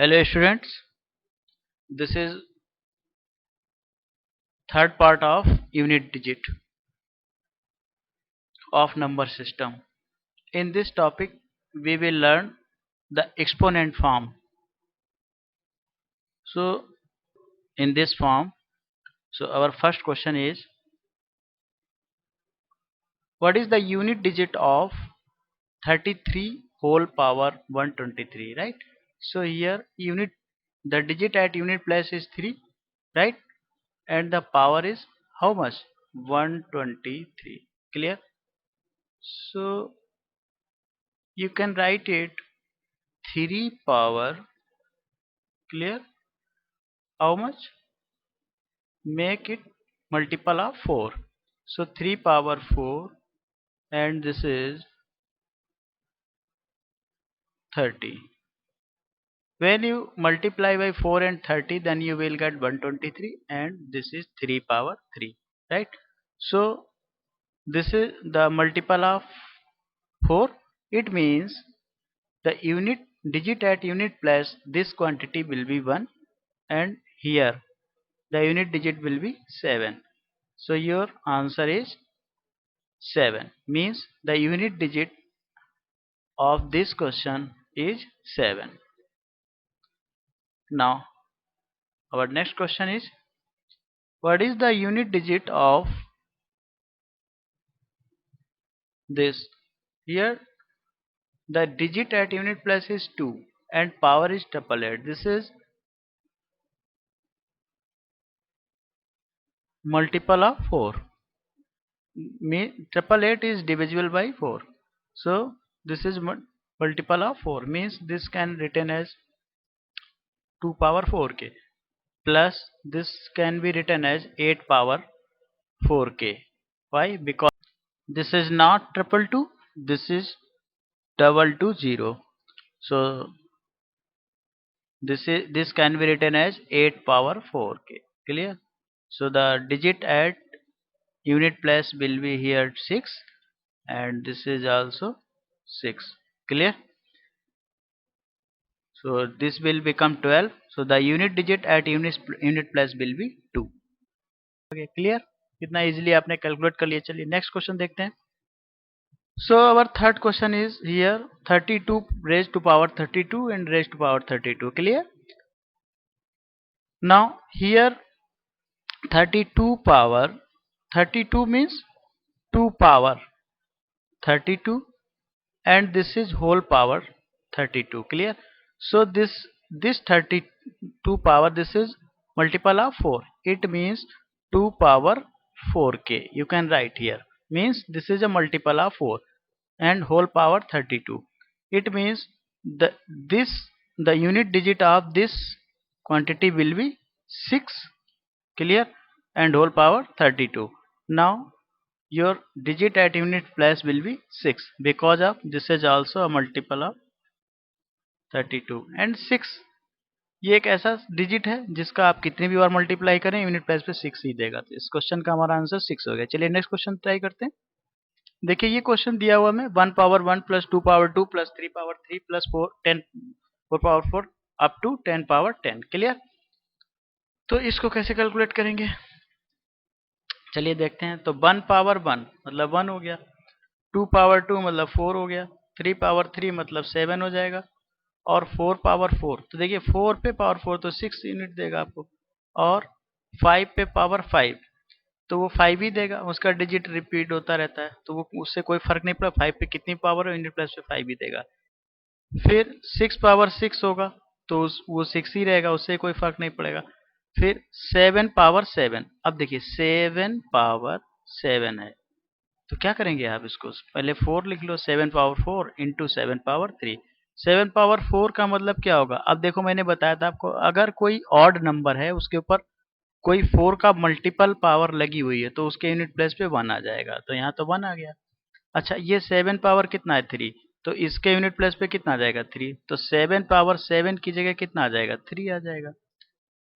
Hello students, this is third part of unit digit of number system. In this topic we will learn the exponent form. So in this form, our first question is, what is the unit digit of 33 whole power 123, right? So here unit, the digit at unit place is 3, right? And the power is how much? 123. Clear? So you can write it 3 power, clear, how much? Make it multiple of 4. So 3 power 4, and this is 30. When you multiply by 4 and 30, then you will get 123, and this is 3 power 3, right? So this is the multiple of 4. It means the unit digit at unit place, this quantity will be 1, and here the unit digit will be 7. So your answer is 7, means the unit digit of this question is 7. Now our next question is, what is the unit digit of this? Here the digit at unit place is 2 and power is 888. This is multiple of 4. 888 is divisible by 4. So this is multiple of 4, means this can written as 2 power 4k, plus this can be written as 8 power 4k. Why? Because this is not triple two, this is double two zero. So this can be written as 8 power 4k. Clear? So the digit at unit place will be here 6, and this is also 6. Clear? So this will become 12. So the unit digit at unit place will be 2. Okay, clear? कितना easily आपने calculate कर लिया. चलिए next question देखते हैं. So our third question is here 32 raised to power 32 and raised to power 32. Clear? Now here 32 power 32 means 2 power 32, and this is whole power 32. Clear? So this 32 power, this is multiple of 4. It means 2 power 4k. You can write here. Means this is a multiple of 4 and whole power 32. It means this the unit digit of this quantity will be 6. Clear? And whole power 32. Now your digit at unit place will be 6, because of this is also a multiple of 32 and 6. ये एक ऐसा digit है जिसका आप कितनी भी बार multiply करें unit place पे 6 ही देगा. तो इस क्वेश्चन का हमारा आंसर 6 हो गया. चलिए नेक्स्ट क्वेश्चन ट्राई करते हैं. देखिए ये क्वेश्चन दिया हुआ में 1 power 1 plus 2 power 2 plus 3 power 3 plus 4 10 4 power 4 up to 10 power 10. Clear? तो इसको कैसे कैलकुलेट करेंगे? चलिए देखते हैं. तो 1 पावर 1 मतलब 1 हो गया, 2 पावर 2 मतलब 4 हो गया, 3 पावर 3 मतलब 7 हो जाएगा, और 4 पावर 4, तो देखिए 4 पे पावर 4 तो 6 यूनिट देगा आपको, और 5 पे पावर 5 तो वो 5 ही देगा. उसका डिजिट रिपीट होता रहता है तो वो उससे कोई फर्क नहीं पड़ा. 5 पे कितनी पावर है यूनिट प्लस पे 5 ही देगा. फिर 6 पावर 6 होगा तो वो 6 ही रहेगा, उससे कोई फर्क नहीं पड़ेगा. फिर 7 पावर 7, अब देखिए 7 पावर 7 है तो क्या करेंगे आप इसको पहले 4 लिख लो. 7 पावर 4 इंटू 7 पावर 3. 7 पावर 4 का मतलब क्या होगा? अब देखो मैंने बताया था आपको, अगर कोई ऑड नंबर है उसके ऊपर कोई 4 का मल्टीपल पावर लगी हुई है तो उसके यूनिट प्लेस पे 1 आ जाएगा. तो यहाँ तो 1 आ गया. अच्छा ये 7 पावर कितना है 3, तो इसके यूनिट प्लेस पे कितना आ जाएगा 3. तो 7 पावर 7 की जगह कितना आ जाएगा 3 आ जाएगा.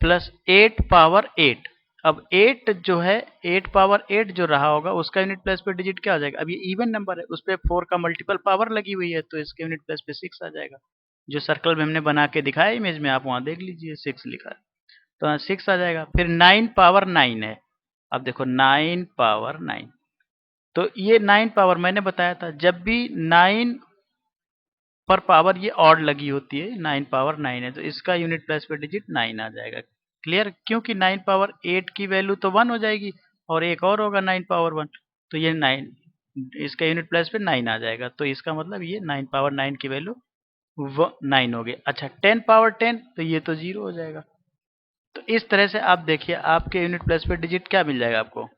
Plus 8 power 8. अब 8 जो है 8 पावर 8 जो रहा होगा उसका यूनिट प्लेस पे डिजिट क्या आ जाएगा? अब ये इवन नंबर है, उस पे 4 का मल्टीपल पावर लगी हुई है तो इसके यूनिट प्लेस पे 6 आ जाएगा. जो सर्कल में हमने बना के दिखाया इमेज में, आप वहां देख लीजिए 6 लिखा है, तो यहाँ 6 आ जाएगा। फिर 9 पावर 9 है, अब देखो 9 पावर 9, तो ये 9 पावर मैंने बताया था जब भी 9 पर पावर ये ऑड लगी होती है, 9 पावर 9 है, तो इसका यूनिट प्लेस पे डिजिट 9 आ जाएगा। क्लियर? क्योंकि 9 पावर 8 की वैल्यू तो 1 हो जाएगी और एक और होगा 9 पावर 1, तो ये 9, इसका यूनिट प्लेस पे 9 आ जाएगा, तो इसका मतलब ये 9 पावर 9 की वैल्यू 9 हो गई। अच्छा 10 पावर 10, तो ये तो 0 हो जाएगा। तो इस तरह से आप देखिए आपके यूनिट प्लेस पे डिजिट क्या मिल जाएगा आपको,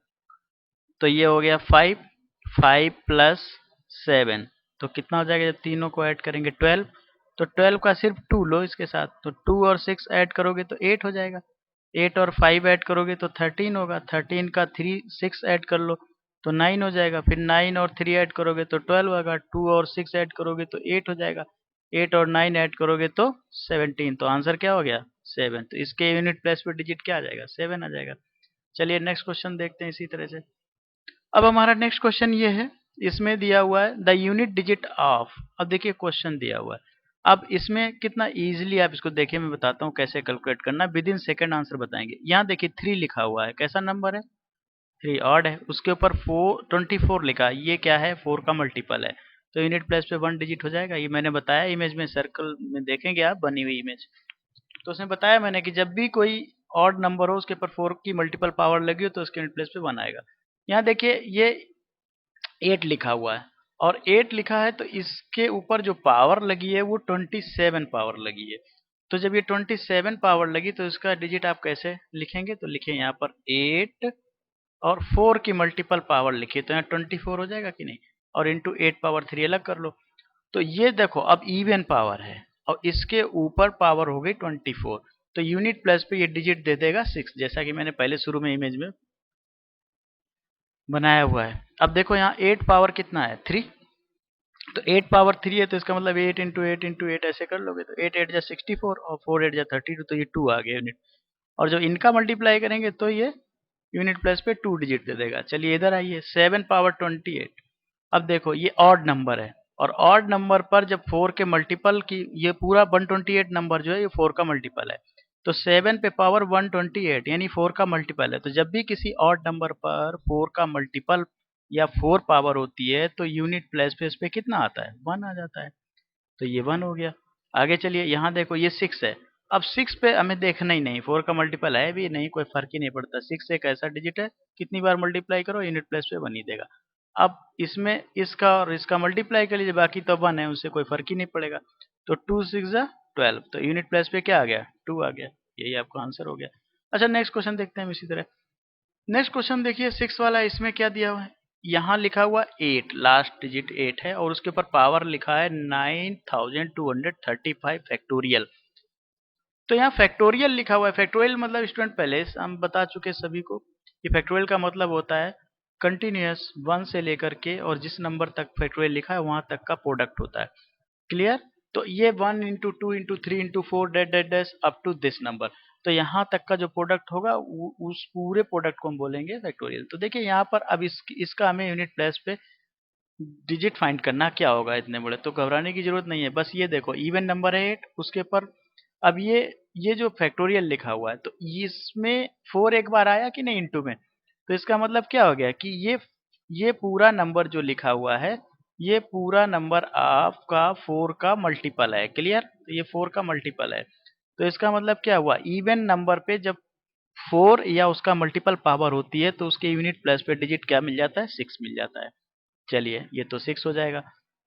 तो ये हो गया 5, 5 प्लस 7, तो कितना हो जाएगा जब तीनों को ऐड करेंगे 12, तो 12 का सिर्फ 2 लो इसके साथ, तो 2 और 6 ऐड करोगे तो 8 हो जाएगा, 8 और 5 ऐड करोगे तो 13 होगा, 13 का 3 6 ऐड कर लो तो 9 हो जाएगा, फिर 9 और 3 ऐड करोगे तो 12 होगा, 2 और 6 ऐड करोगे तो 8 हो जाएगा, 8 और 9 ऐड करोगे तो 17, तो आंसर क्या हो गया 7, तो इसके यूनिट प्लेस पे डिजिट क्या आ जाएगा 7 आ जाएगा। चलिए नेक्स्ट क्वेश्चन देखते हैं इसी तरह से। अब हमारा नेक्स्ट क्वेश्चन ये है, इसमें दिया हुआ है द यूनिट डिजिट ऑफ, अब देखिए क्वेश्चन दिया हुआ है, अब इसमें कितना इजीली आप इसको देखिए, मैं बताता हूँ कैसे कैलकुलेट करना, विद इन सेकेंड आंसर बताएंगे। यहाँ देखिए 3 लिखा हुआ है, कैसा नंबर है 3 ऑड है, उसके ऊपर 24 लिखा है, ये क्या है 4 का मल्टीपल है, तो यूनिट प्लेस पे 1 डिजिट हो जाएगा। ये मैंने बताया इमेज में, सर्कल में देखेंगे आप बनी हुई इमेज, तो उसमें बताया मैंने कि जब भी कोई ऑड नंबर हो उसके ऊपर 4 की मल्टीपल पावर लगी हो तो उसके यूनिट प्लेस पे 1 आएगा। यहाँ देखिए ये 8 लिखा हुआ है और 8 लिखा है, तो इसके ऊपर जो पावर लगी है वो 27 पावर लगी है, तो जब ये 27 पावर लगी तो इसका डिजिट आप कैसे लिखेंगे, तो लिखिए यहाँ पर 8 और 4 की मल्टीपल पावर लिखिए, तो यहाँ 24 हो जाएगा कि नहीं, और इंटू 8 पावर 3 अलग कर लो, तो ये देखो अब इवन पावर है और इसके ऊपर पावर हो गई 24, तो यूनिट प्लेस पे ये डिजिट दे देगा 6, जैसा कि मैंने पहले शुरू में इमेज में बनाया हुआ है। अब देखो यहाँ 8 पावर कितना है 3, तो 8 पावर 3 है, तो इसका मतलब 8 इंटू 8 इंटू 8 ऐसे कर लोगे, तो 8 8 जा 64 और 4 8 जा 32, तो ये 2 आ गया यूनिट, और जब इनका मल्टीप्लाई करेंगे तो ये यूनिट प्लेस पे 2 डिजिट दे देगा। चलिए इधर आइए 7 पावर 28, अब देखो ये ऑड नंबर है और ऑड नंबर पर जब 4 के मल्टीपल की, ये पूरा 128 नंबर जो है ये 4 का मल्टीपल है, तो 7 पे पावर 128 यानी 4 का मल्टीपल है, तो जब भी किसी ऑड नंबर पर 4 का मल्टीपल या 4 पावर होती है तो यूनिट प्लेस पे इस पे कितना आता है 1 आ जाता है, तो ये 1 हो गया। आगे चलिए यहाँ देखो ये 6 है, अब 6 पे हमें देखना ही नहीं, 4 का मल्टीपल है भी नहीं, कोई फर्क ही नहीं पड़ता, 6 एक ऐसा डिजिट है कितनी बार मल्टीप्लाई करो यूनिट प्लेस पे 1 ही देगा। अब इसमें इसका और इसका मल्टीप्लाई कर लीजिए, बाकी तो 1 है, उससे कोई फर्क ही नहीं पड़ेगा, तो 2 6 जा 12, तो यूनिट प्लेस पे क्या आ गया 2 आ गया, यही आपका आंसर हो गया। अच्छा नेक्स्ट क्वेश्चन देखते हैं इसी तरह। नेक्स्ट क्वेश्चन देखिए 6 वाला, इसमें क्या दिया हुआ है, यहाँ लिखा हुआ 8, लास्ट डिजिट 8 है और उसके ऊपर पावर लिखा है 9235 फैक्टोरियल, तो यहाँ फैक्टोरियल लिखा हुआ है, फैक्टोरियल मतलब स्टूडेंट पहले हम बता चुके सभी को कि फैक्टोरियल का मतलब होता है कंटिन्यूअस 1 से लेकर के और जिस नंबर तक फैक्टोरियल लिखा है वहां तक का प्रोडक्ट होता है। क्लियर? तो ये 1 into 2 into 3 into 4 dash dash dash up to this number, तो यहाँ तक का जो प्रोडक्ट होगा उस पूरे प्रोडक्ट को हम बोलेंगे फैक्टोरियल। तो देखिए यहाँ पर अब इसका हमें यूनिट प्लेस पे डिजिट फाइंड करना क्या होगा, इतने बड़े तो घबराने की जरूरत नहीं है, बस ये देखो इवन नंबर है 8, उसके ऊपर अब ये जो फैक्टोरियल लिखा हुआ है, तो इसमें 4 एक बार आया कि नहीं इंटू में, तो इसका मतलब क्या हो गया कि ये पूरा नंबर जो लिखा हुआ है ये पूरा नंबर आपका 4 का मल्टीपल है। क्लियर? तो ये 4 का मल्टीपल है, तो इसका मतलब क्या हुआ, इवन नंबर पे जब 4 या उसका मल्टीपल पावर होती है तो उसके यूनिट प्लेस पे डिजिट क्या मिल जाता है 6 मिल जाता है। चलिए ये तो 6 हो जाएगा,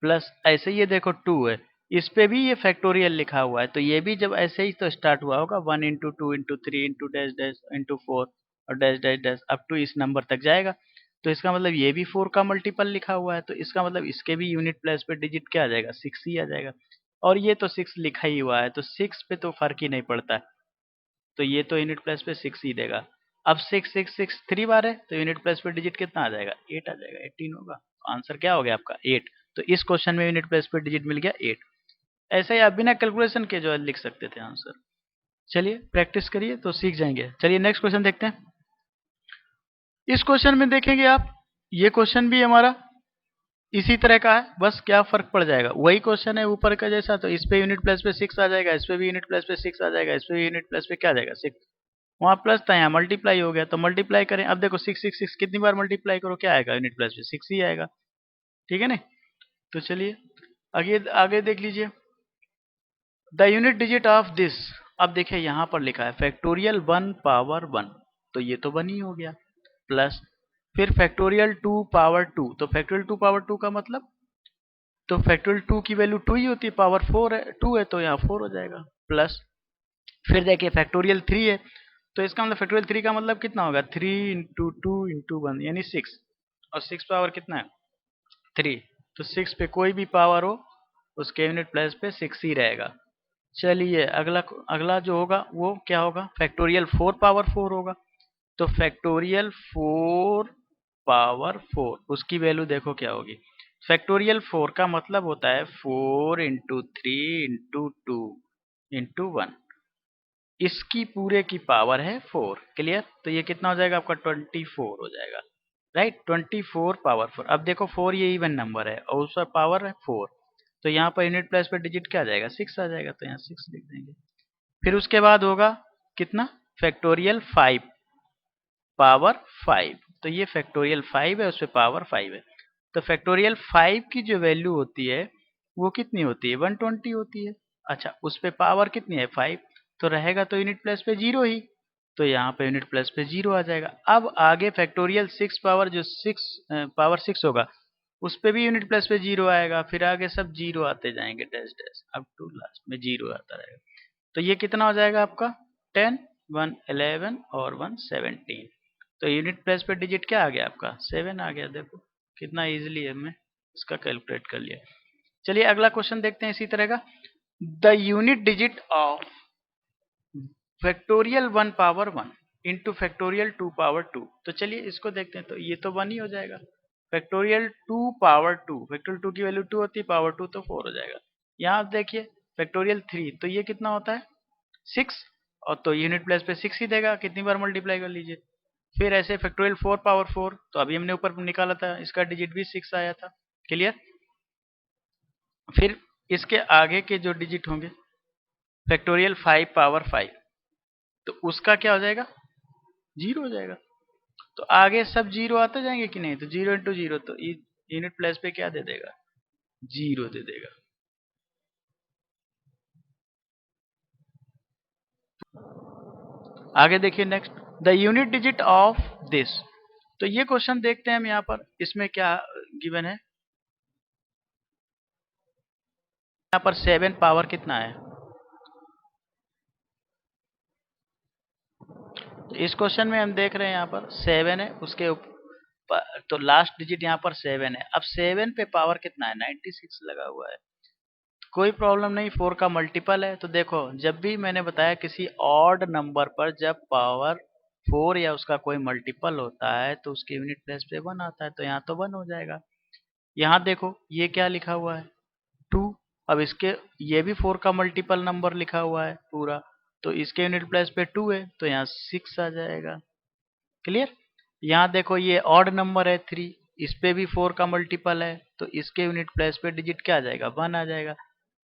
प्लस ऐसे ये देखो 2 है, इस पे भी ये फैक्टोरियल लिखा हुआ है, तो ये भी जब ऐसे ही तो स्टार्ट हुआ होगा 1 into 2 into 3 into dash dash into 4 और dash dash dash up to इस नंबर तक जाएगा, तो इसका मतलब ये भी 4 का मल्टीपल लिखा हुआ है, तो इसका मतलब इसके भी यूनिट प्लेस पे डिजिट क्या आ जाएगा 6 ही आ जाएगा, और ये तो 6 लिखा ही हुआ है तो 6 पे तो फर्क ही नहीं पड़ता, तो ये तो यूनिट प्लेस पे 6 ही देगा। अब 6 6 6 3 बार है तो यूनिट प्लेस पे डिजिट कितना आ जाएगा 8 आ जाएगा, 18 होगा, तो आंसर क्या हो गया आपका 8, तो इस क्वेश्चन में यूनिट प्लेस पे डिजिट मिल गया 8। ऐसे ही आप बिना कैलकुलेशन के जो है लिख सकते थे आंसर। चलिए प्रैक्टिस करिए तो सीख जाएंगे। चलिए नेक्स्ट क्वेश्चन देखते हैं। इस क्वेश्चन में देखेंगे आप, ये क्वेश्चन भी हमारा इसी तरह का है, बस क्या फर्क पड़ जाएगा, वही क्वेश्चन है ऊपर का जैसा, तो इस पे यूनिट प्लेस पे 6 आ जाएगा, इस पे भी यूनिट प्लेस पे 6 आ जाएगा, इस पे भी यूनिट प्लेस पे क्या आ जाएगा 6। वहाँ प्लस था, यहाँ मल्टीप्लाई हो गया, तो मल्टीप्लाई करें। अब देखो 6 6 6 कितनी बार मल्टीप्लाई करो क्या आएगा, यूनिट प्लेस पे 6 ही आएगा। ठीक है ना। तो चलिए आगे आगे देख लीजिए। The unit digit of this. अब देखिए यहाँ पर लिखा है फैक्टोरियल 1 पावर 1, तो ये तो 1 ही हो गया। प्लस फिर फैक्टोरियल 2 पावर 2, तो फैक्टोरियल 2 पावर 2 का मतलब, तो फैक्टोरियल 2 की वैल्यू 2 ही होती है, पावर 4 है, 2 है तो यहाँ 4 हो जाएगा। प्लस फिर देखिए फैक्टोरियल 3 है, तो इसका मतलब फैक्टोरियल 3 का मतलब कितना होगा, 3 इंटू 2 इंटू 1 यानी 6, और 6 पावर कितना है 3, तो 6 पे कोई भी पावर हो उसके यूनिट प्लेस पे 6 ही रहेगा। चलिए अगला अगला जो होगा वो क्या होगा, फैक्टोरियल 4 पावर 4 होगा। तो फैक्टोरियल 4 पावर 4 उसकी वैल्यू देखो क्या होगी। फैक्टोरियल 4 का मतलब होता है 4 इंटू 3 इंटू 2 इंटू 1, इसकी पूरे की पावर है 4। क्लियर। तो ये कितना हो जाएगा आपका 24 हो जाएगा। Right, 24 power 4। अब देखो 4 ये इवन नंबर है और उसका पावर है 4, तो यहाँ पर यूनिट प्लेस पे डिजिट क्या आ जाएगा 6 आ जाएगा, तो यहाँ 6 लिख देंगे। फिर उसके बाद होगा कितना, फैक्टोरियल 5 पावर 5, तो ये फैक्टोरियल 5 है, उस पर पावर 5 है। तो फैक्टोरियल 5 की जो वैल्यू होती है वो कितनी होती है 120 होती है। अच्छा उस पे पावर कितनी है 5, तो रहेगा तो यूनिट प्लेस पे 0 ही, तो यहाँ पे यूनिट प्लेस पे 0 आ जाएगा। अब आगे फैक्टोरियल 6 पावर जो 6 पावर 6 होगा उस पे भी यूनिट प्लेस पे 0 आएगा, फिर आगे सब 0 आते जाएंगे dash dash up to last में 0 आता रहेगा। तो ये कितना हो जाएगा आपका 10, 1 11 और 1 17, तो यूनिट प्लेस पे डिजिट क्या आ गया आपका 7 आ गया। देखो कितना इजीली है, हमने इसका कैलकुलेट कर लिया। चलिए अगला क्वेश्चन देखते हैं इसी तरह का। The unit digit of factorial 1 power 1 into factorial 2 power 2, तो चलिए इसको देखते हैं, तो ये तो 1 ही हो जाएगा। फैक्टोरियल 2 पावर 2, फैक्टोरियल 2 की वैल्यू 2 होती है, पावर 2 तो 4 हो जाएगा। यहाँ आप देखिए फैक्टोरियल 3, तो ये कितना होता है 6, और तो यूनिट प्लेस पे 6 ही देगा, कितनी बार मल्टीप्लाई कर लीजिए। फिर ऐसे फैक्टोरियल 4 पावर 4, तो अभी हमने ऊपर निकाला था, इसका डिजिट भी 6 आया था। क्लियर। फिर इसके आगे के जो डिजिट होंगे फैक्टोरियल 5 पावर 5, तो उसका क्या हो जाएगा 0 हो जाएगा। तो आगे सब 0 आते जाएंगे कि नहीं, तो 0 इंटू 0, तो यूनिट प्लेस पे क्या दे देगा 0 दे देगा। आगे देखिए next, the unit digit of this, तो ये क्वेश्चन देखते हैं हम यहाँ पर, इसमें क्या गिवन है। यहाँ पर 7 पावर कितना है, तो इस क्वेश्चन में हम देख रहे हैं यहाँ पर 7 है, उसके ऊपर तो लास्ट डिजिट यहाँ पर 7 है। अब 7 पे पावर कितना है 96 लगा हुआ है, कोई प्रॉब्लम नहीं, 4 का मल्टीपल है। तो देखो जब भी मैंने बताया किसी ऑड नंबर पर जब पावर 4 या उसका कोई मल्टीपल होता है तो उसके यूनिट प्लेस पे 1 आता है, तो यहाँ तो 1 हो जाएगा। यहाँ देखो ये क्या लिखा हुआ है 2, अब इसके ये भी 4 का मल्टीपल नंबर लिखा हुआ है पूरा, तो इसके यूनिट प्लेस पे 2 है, तो यहाँ 6 आ जाएगा। क्लियर। यहाँ देखो ये ऑड नंबर है 3, इस पे भी 4 का मल्टीपल है, तो इसके यूनिट प्लेस पे डिजिट क्या आ जाएगा 1 आ जाएगा।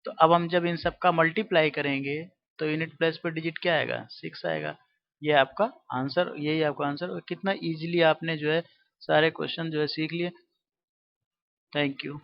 तो अब हम जब इन सब का मल्टीप्लाई करेंगे तो यूनिट प्लेस पे डिजिट क्या आएगा 6 आएगा। ये आपका आंसर, यही आपका आंसर। कितना इजीली आपने जो है सारे क्वेश्चन जो है सीख लिए। Thank you.